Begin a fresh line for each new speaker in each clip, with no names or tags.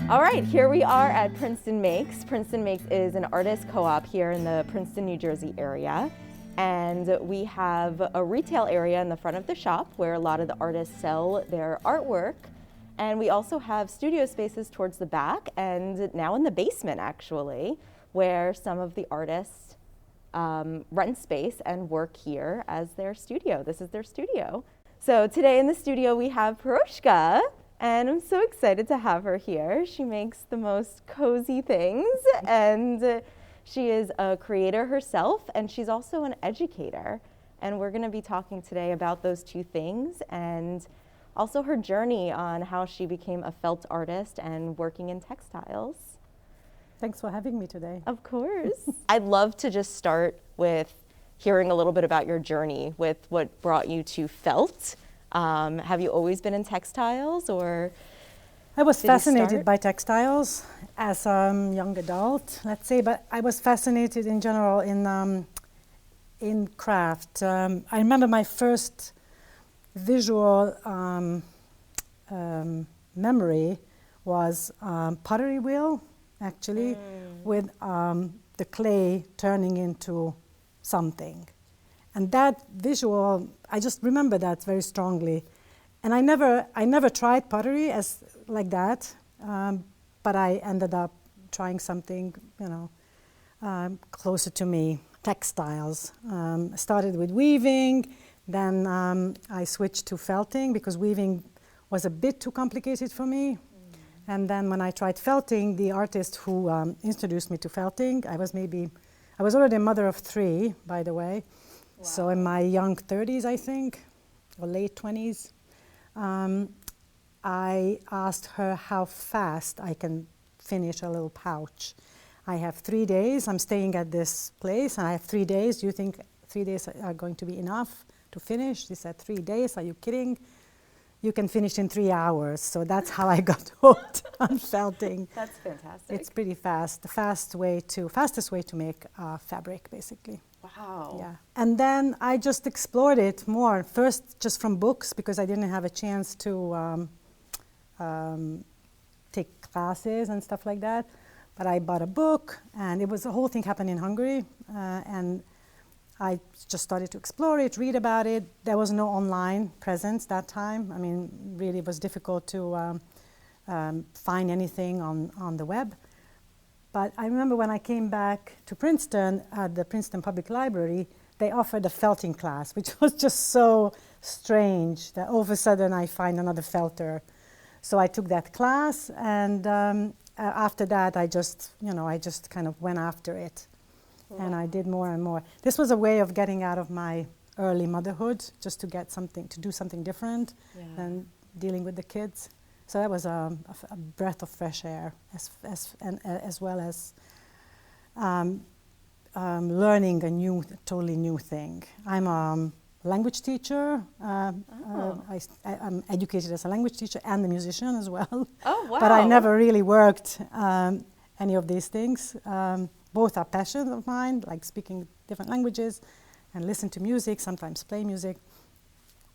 All right, here we are at Princeton Makes. Princeton Makes is an artist co-op here in the Princeton, New Jersey area. And we have a retail area in the front of the shop where a lot of the artists sell their artwork. And we also have studio spaces towards the back and now in the basement actually, where some of the artists rent space and work here as their studio. This is their studio. So today in the studio we have Piroska. And I'm so excited to have her here. She makes the most cozy things, and she is a creator herself, and she's also an educator. And we're gonna be talking today about those two things, and also her journey on how she became a felt artist and working in textiles.
Thanks for having me today.
Of course. I'd love to just start with hearing a little bit about your journey with what brought you to felt. Have you always been in textiles, or?
I was fascinated by textiles as a young adult, let's say, but I was fascinated in general in craft. I remember my first visual memory was pottery wheel, actually, with the clay turning into something. And that visual, I just remember that very strongly. And I never tried pottery like that, but I ended up trying something, closer to me, textiles. Started with weaving, then I switched to felting because weaving was a bit too complicated for me. And then when I tried felting, the artist who introduced me to felting, I was already a mother of 3, by the way. Wow. So in my young 30s, I think, or late 20s, I asked her how fast I can finish a little pouch. I have 3 days. I'm staying at this place, and I have 3 days. Do you think 3 days are going to be enough to finish? She said, 3 days? Are you kidding? You can finish in 3 hours. So that's how I got hooked on felting.
That's fantastic.
It's pretty fast. The fastest way to make fabric, basically.
Wow.
Yeah. And then I just explored it more. First, just from books, because I didn't have a chance to take classes and stuff like that. But I bought a book, and the whole thing happened in Hungary. And I just started to explore it, read about it. There was no online presence that time. I mean, really, it was difficult to find anything on the web. But I remember when I came back to Princeton, at the Princeton Public Library, they offered a felting class, which was just so strange that all of a sudden I find another felter. So I took that class, and after that I just kind of went after it. Wow. And I did more and more. This was a way of getting out of my early motherhood, just to do something different than dealing with the kids. So that was a breath of fresh air, as well as learning a totally new thing. I'm a language teacher. I'm educated as a language teacher and a musician as well.
Oh, wow.
But I never really worked any of these things. Both are passions of mine, like speaking different languages and listen to music, sometimes play music.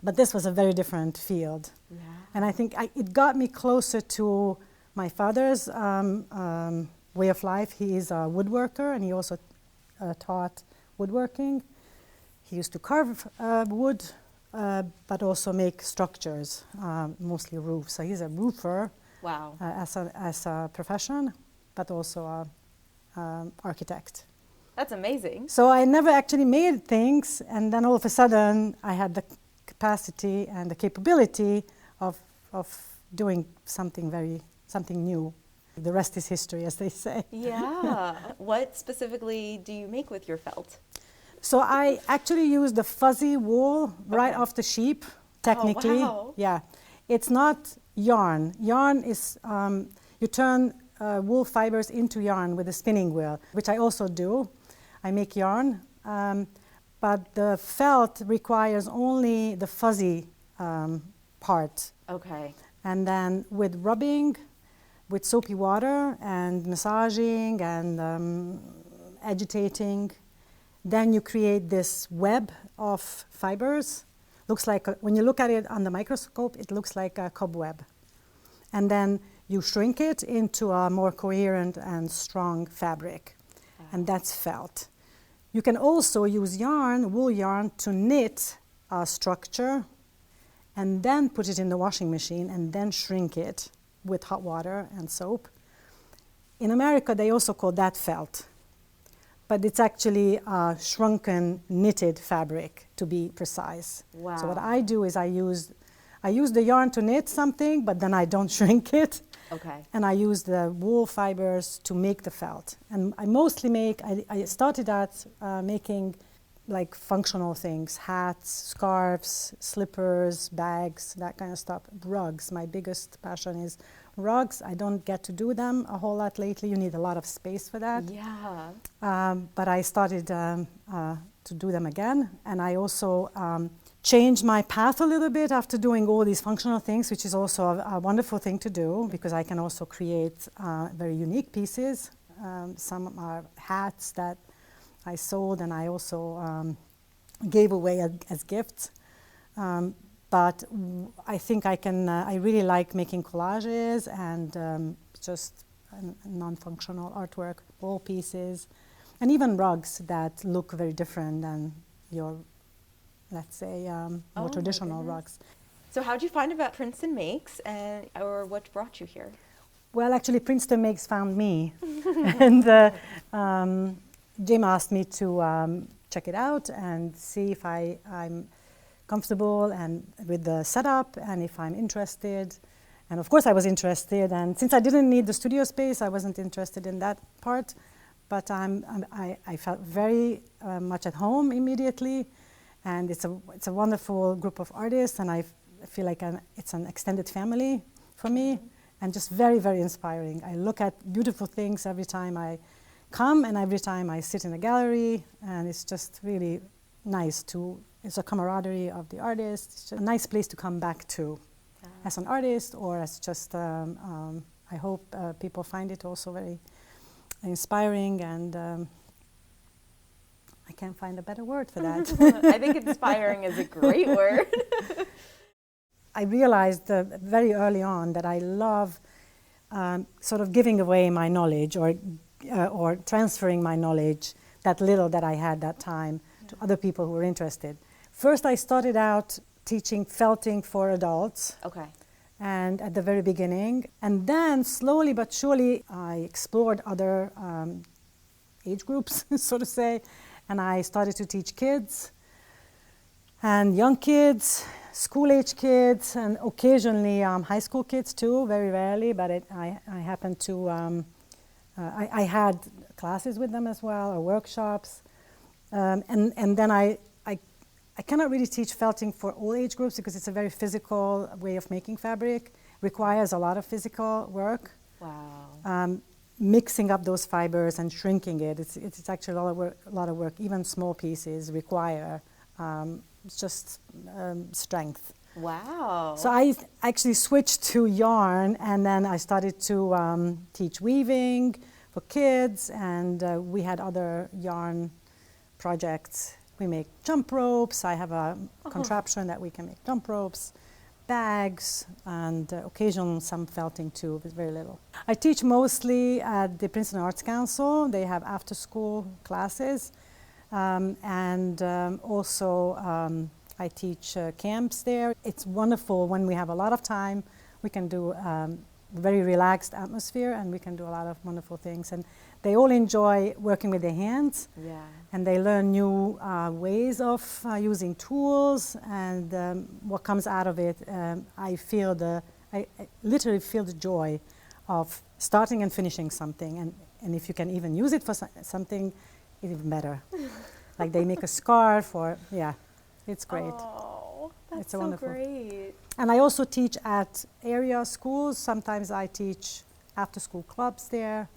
But this was a very different field. Yeah. And I think it got me closer to my father's way of life. He is a woodworker, and he also taught woodworking. He used to carve wood, but also make structures, mostly roofs. So he's a roofer.
Wow.
As a profession, but also an architect.
That's amazing.
So I never actually made things, and then all of a sudden I had the capacity and the capability of doing something new. The rest is history, as they say.
Yeah. What specifically do you make with your felt?
So I actually use the fuzzy wool right off the sheep, technically.
Oh, wow.
Yeah. It's not yarn. Yarn is, you turn wool fibers into yarn with a spinning wheel, which I also do. I make yarn. But the felt requires only the fuzzy part.
Okay.
And then with rubbing, with soapy water and massaging and agitating, then you create this web of fibers. Looks like, when you look at it on the microscope, it looks like a cobweb. And then you shrink it into a more coherent and strong fabric, and that's felt. You can also use yarn, wool yarn, to knit a structure and then put it in the washing machine and then shrink it with hot water and soap. In America, they also call that felt, but it's actually a shrunken knitted fabric, to be precise.
Wow.
So what I do is I use the yarn to knit something, but then I don't shrink it.
Okay.
And I use the wool fibers to make the felt. And I mostly I started out making like functional things, hats, scarves, slippers, bags, that kind of stuff. Rugs, my biggest passion is rugs. I don't get to do them a whole lot lately. You need a lot of space for that.
Yeah.
But I started to do them again. And I also changed my path a little bit after doing all these functional things, which is also a wonderful thing to do, because I can also create very unique pieces. Some are hats that I sold, and I also gave away as gifts. But I think I really like making collages and just non-functional artwork, wall pieces, and even rugs that look very different than your, let's say, more traditional rugs.
So how'd you find about Princeton Makes, or what brought you here?
Well, actually, Princeton Makes found me. And Jim asked me to check it out and see if I'm comfortable and with the setup and if I'm interested. And of course I was interested, and since I didn't need the studio space, I wasn't interested in that part. But I felt very much at home immediately, and it's a wonderful group of artists, and I feel like it's an extended family for me, and just very, very inspiring. I look at beautiful things every time I come, and every time I sit in a gallery, and it's just really nice it's a camaraderie of the artists. It's just a nice place to come back to as an artist, or as just, I hope people find it also very inspiring, and I can't find a better word for that.
I think inspiring is a great word.
I realized very early on that I love sort of giving away my knowledge or transferring my knowledge, that little that I had that time, to other people who were interested. First, I started out teaching felting for adults.
Okay.
And at the very beginning. And then slowly but surely, I explored other age groups, so to say. And I started to teach kids and young kids, school-age kids, and occasionally high school kids too, very rarely. But I happened to, I had classes with them as well, or workshops. And then I cannot really teach felting for all age groups because it's a very physical way of making fabric, requires a lot of physical work.
Wow.
Mixing up those fibers and shrinking it, it's actually a lot of work. Even small pieces require just strength.
Wow.
So I actually switched to yarn, and then I started to teach weaving for kids, and we had other yarn projects. We make jump ropes. I have a contraption that we can make jump ropes, bags, and occasionally some felting too, but very little. I teach mostly at the Princeton Arts Council. They have after-school classes, and also I teach camps there. It's wonderful when we have a lot of time. We can do very relaxed atmosphere, and we can do a lot of wonderful things. And they all enjoy working with their hands.
Yeah.
And they learn new ways of using tools, and what comes out of it, I literally feel the joy of starting and finishing something, and if you can even use it for something, even better. Like they make a scarf, or it's great.
Oh, that's
it's
so
wonderful.
great.
And I also teach at area schools. Sometimes I teach after-school clubs there.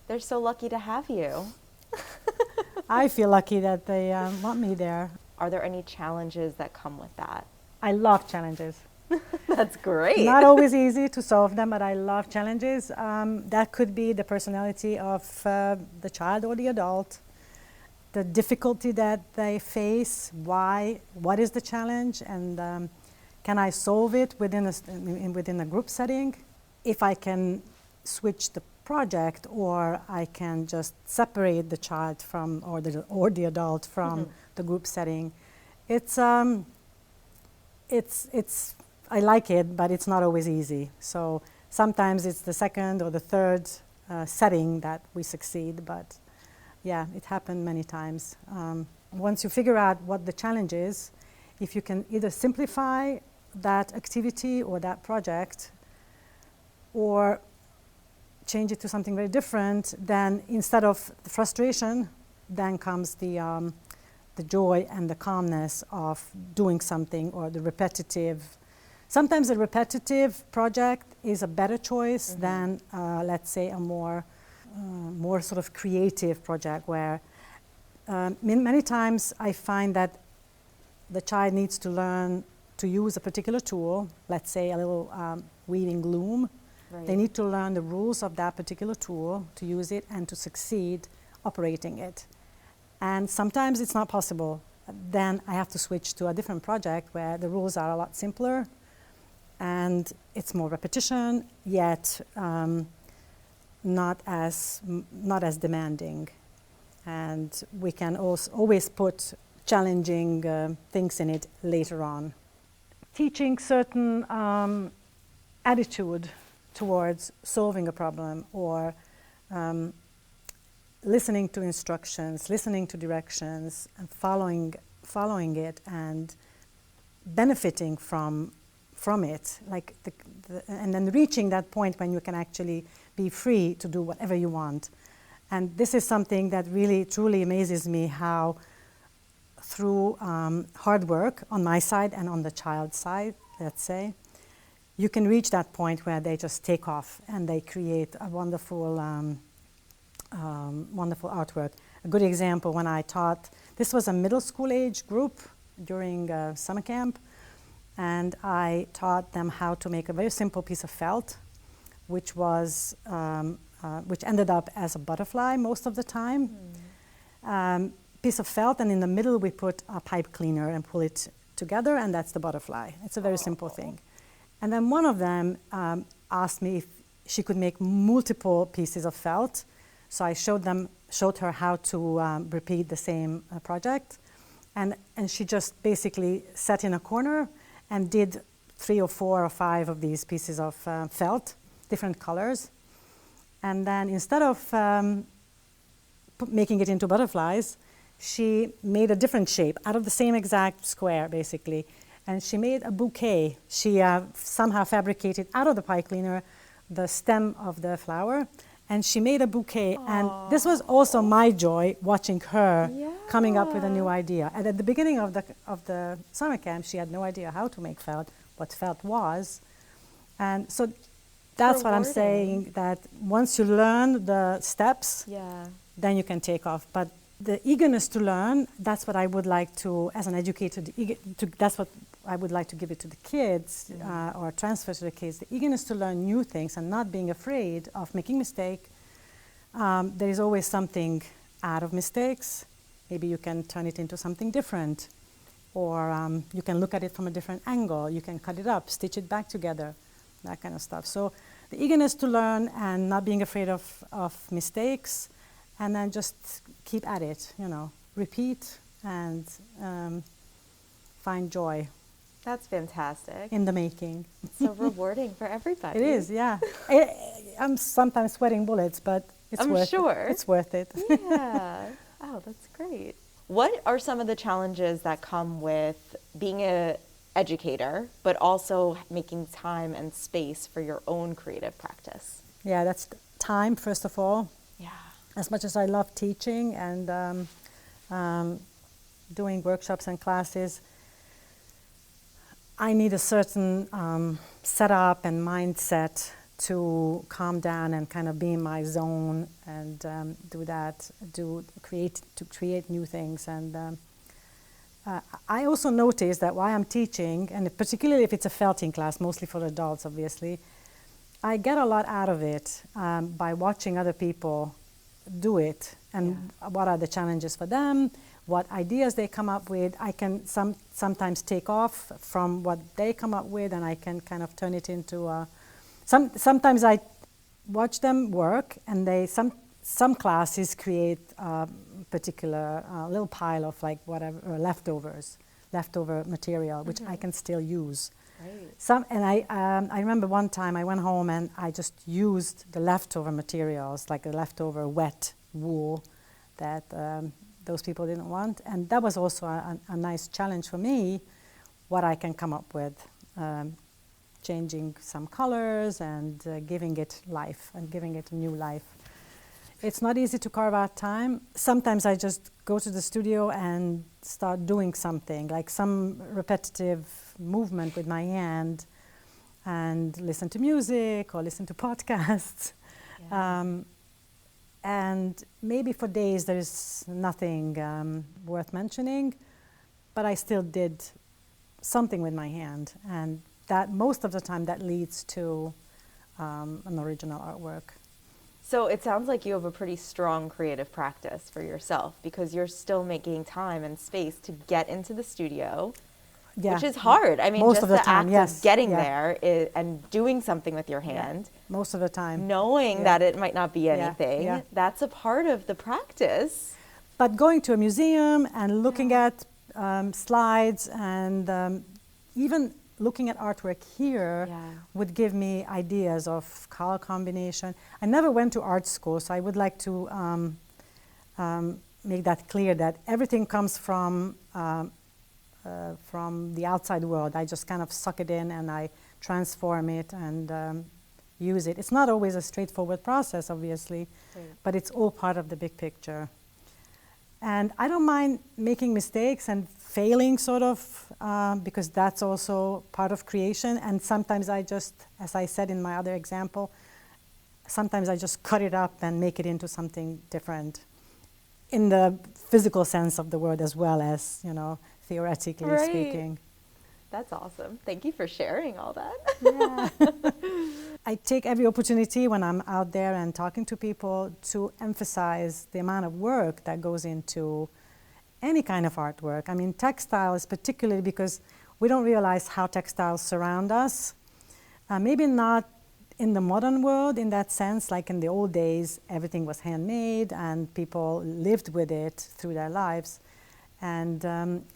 They're so lucky to have you.
I feel lucky that they want me there.
Are there any challenges that come with that?
I love challenges.
That's great.
Not always easy to solve them, but I love challenges. That could be the personality of the child or the adult, the difficulty that they face, what is the challenge, and can I solve it within a group setting? if I can switch the project, or I can just separate the child from, or the adult from the group setting. It's I like it, but it's not always easy. So sometimes it's the second or the third setting that we succeed, but yeah, it happened many times. Once you figure out what the challenge is, if you can either simplify that activity or that project, or change it to something very different, then instead of the frustration, then comes the joy and the calmness of doing something, or the repetitive. Sometimes a repetitive project is a better choice than, let's say, a more sort of creative project, where many times I find that the child needs to learn to use a particular tool, let's say a little weaving loom. Right. They need to learn the rules of that particular tool to use it and to succeed operating it. And sometimes it's not possible. Then I have to switch to a different project where the rules are a lot simpler and it's more repetition, yet not as demanding. And we can always put challenging things in it later on. Teaching certain attitude towards solving a problem, or listening to instructions, listening to directions, and following it, and benefiting from it, like and then reaching that point when you can actually be free to do whatever you want. And this is something that really truly amazes me, how through hard work on my side and on the child's side, let's say, you can reach that point where they just take off and they create a wonderful wonderful artwork. A good example, when I taught, this was a middle school age group during summer camp, and I taught them how to make a very simple piece of felt, which was which ended up as a butterfly most of the time. Piece of felt, and in the middle we put a pipe cleaner and pull it together, and that's the butterfly. It's a very simple thing. And then one of them asked me if she could make multiple pieces of felt. So I showed her how to repeat the same project. And she just basically sat in a corner and did 3 or 4 or 5 of these pieces of felt, different colors. And then instead of making it into butterflies, she made a different shape out of the same exact square, basically. And she made a bouquet. She somehow fabricated out of the pipe cleaner the stem of the flower, and she made a bouquet. Aww. And this was also my joy, watching her coming up with a new idea. And at the beginning of the summer camp, she had no idea how to make felt, what felt was. And so that's what I'm saying, that once you learn the steps, then you can take off. But the eagerness to learn, that's what I would like to, as an educator, that's what I would like to give it to the kids, or transfer to the kids, the eagerness to learn new things and not being afraid of making mistakes. There is always something out of mistakes. Maybe you can turn it into something different, or you can look at it from a different angle. You can cut it up, stitch it back together, that kind of stuff. So the eagerness to learn and not being afraid of mistakes, and then just keep at it, repeat and find joy.
That's fantastic.
In the making.
It's so rewarding for everybody.
It is, yeah. I'm sometimes sweating bullets, but it's worth it. It's worth it.
Yeah. Oh, that's great. What are some of the challenges that come with being an educator, but also making time and space for your own creative practice?
Yeah, that's time, first of all.
Yeah.
As much as I love teaching and doing workshops and classes, I need a certain setup and mindset to calm down and kind of be in my zone and create new things. And I also notice that while I'm teaching, and particularly if it's a felting class, mostly for adults, obviously, I get a lot out of it by watching other people do it, and what are the challenges for them, what ideas they come up with. I can sometimes take off from what they come up with, and I can kind of turn it into Sometimes I watch them work, and some classes create a particular little pile of like whatever leftover material, which I can still use.
Right.
I remember one time I went home and I just used the leftover materials, like the leftover wet wool that those people didn't want, and that was also a nice challenge for me, what I can come up with. Changing some colors and giving it life and giving it a new life. It's not easy to carve out time. Sometimes I just go to the studio and start doing something, like some repetitive movement with my hand, and listen to music or listen to podcasts.
Yeah.
And maybe for days there is nothing worth mentioning, but I still did something with my hand, and that most of the time that leads to an original artwork.
So it sounds like you have a pretty strong creative practice for yourself, because you're still making time and space to get into the studio,
Yeah.
which is hard. I mean,
Most
just
of the
the
time,
act
yes.
of getting
Yeah.
there and doing something with your hand,
Most of the time.
knowing
Yeah.
that it might not be
Yeah,
anything,
yeah.
that's a part of the practice.
But going to a museum and looking at slides and even looking at artwork here
Yeah.
would give me ideas of color combination. I never went to art school, so I would like to make that clear, that everything comes from the outside world. I just kind of suck it in and I transform it and use it. It's not always a straightforward process, obviously,
Right.
but it's all part of the big picture. And I don't mind making mistakes and failing, sort of, because that's also part of creation. And sometimes I just, as I said in my other example, sometimes I just cut it up and make it into something different, in the physical sense of the word as well as, theoretically
Right.
speaking.
That's awesome. Thank you for sharing all that.
Yeah. I take every opportunity when I'm out there and talking to people to emphasize the amount of work that goes into any kind of artwork. I mean, textiles particularly, because we don't realize how textiles surround us. Maybe not in the modern world in that sense, like in the old days, everything was handmade and people lived with it through their lives. And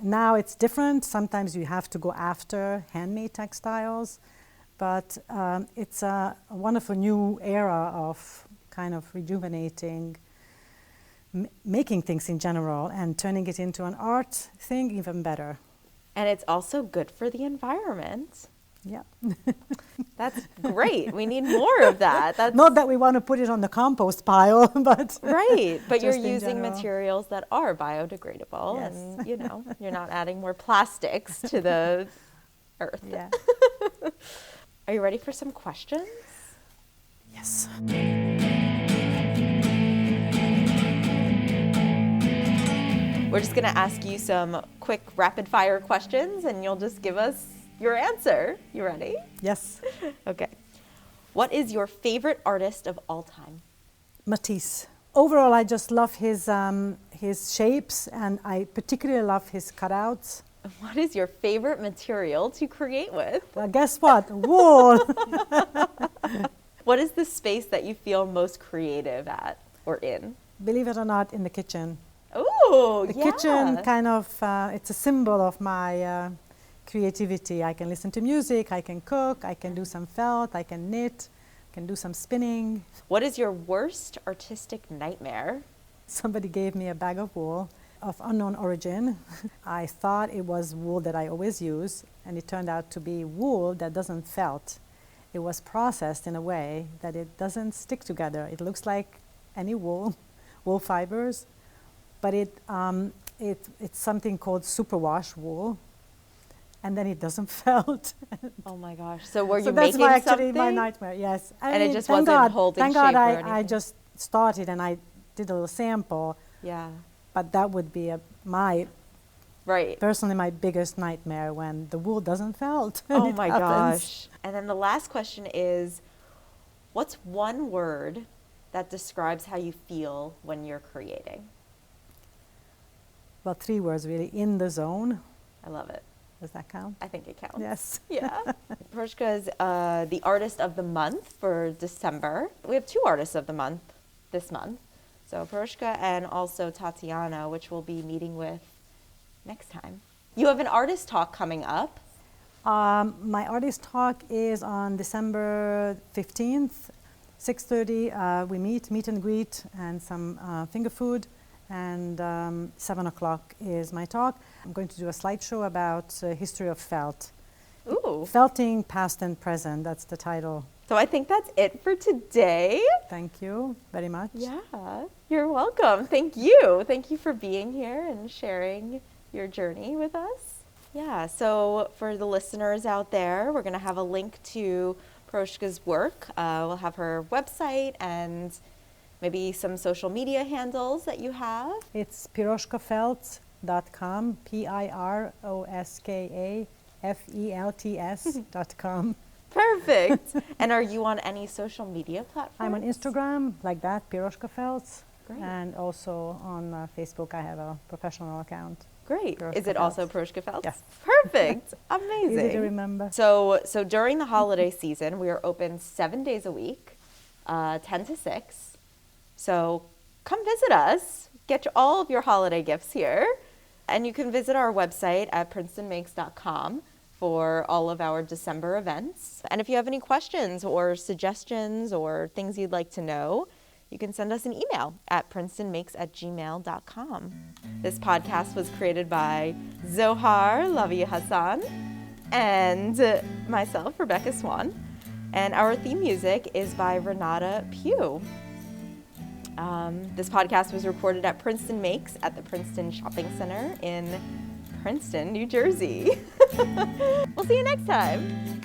now it's different. Sometimes you have to go after handmade textiles, but it's a wonderful new era of kind of rejuvenating, making things in general and turning it into an art thing even better.
And it's also good for the environment.
Yeah.
That's great. We need more of that. That's
Not that we want to put it on the compost pile, but
right. But you're
just in
using
general.
materials that are biodegradable,
Yes.
and you're not adding more plastics to the earth.
yeah.
Are you ready for some questions?
Yes.
We're just going to ask you some quick rapid fire questions, and you'll just give us your answer. You ready?
Yes.
Okay. What is your favorite artist of all time?
Matisse. Overall, I just love his shapes, and I particularly love his cutouts.
What is your favorite material to create with?
Guess what? Wool.
What is the space that you feel most creative at or in?
Believe it or not, in the kitchen.
Oh,
The
yeah.
kitchen kind of, it's a symbol of my creativity. I can listen to music, I can cook, I can do some felt, I can knit, I can do some spinning.
What is your worst artistic nightmare?
Somebody gave me a bag of wool of unknown origin. I thought it was wool that I always use, and it turned out to be wool that doesn't felt. It was processed in a way that it doesn't stick together. It looks like any wool fibers, but it's something called superwash wool, and then it doesn't felt.
Oh my gosh. So were you
So that's
making
why actually
something?
my nightmare, yes.
And it just
thank
wasn't
God,
holding
thank God
shape or
I
anything.
just started and I did a little sample,
Yeah.
but that would be
Right.
personally my biggest nightmare, when the wool doesn't felt. when
Oh
it
my
happens.
gosh. And then the last question is, what's one word that describes how you feel when you're creating?
Well, 3 words really: in the zone.
I love it.
Does that count?
I think it counts.
Yes.
Yeah. Piroska is the artist of the month for December. We have 2 artists of the month this month. So Piroska and also Tatiana, which we'll be meeting with next time. You have an artist talk coming up.
My artist talk is on December 15th, 6:30. We meet and greet, and some finger food. And 7 o'clock is my talk. I'm going to do a slideshow about history of felt.
Ooh.
Felting, past and present. That's the title.
So I think that's it for today.
Thank you very much.
Yeah, you're welcome. Thank you. Thank you for being here and sharing your journey with us. Yeah, so for the listeners out there, we're going to have a link to Piroska's work. We'll have her website and maybe some social media handles that you have.
It's piroskafelts.com, piroskafelts.com.
Perfect. And are you on any social media platforms?
I'm on Instagram, like that, Piroska Felts.
Great.
And also on Facebook, I have a professional account.
Great.
Piroska
Is it also
Felts.
Piroska Felts?
Yes.
Perfect. Amazing.
Easy to remember.
So during the holiday season, we are open 7 days a week, 10 to 6. So come visit us. Get all of your holiday gifts here. And you can visit our website at princetonmakes.com for all of our December events. And if you have any questions or suggestions or things you'd like to know, you can send us an email at princetonmakes@gmail.com. This podcast was created by Zohar Lavi-Hasson and myself, Rebecca Swan. And our theme music is by Renata Pugh. This podcast was recorded at Princeton Makes at the Princeton Shopping Center in Princeton, New Jersey. We'll see you next time.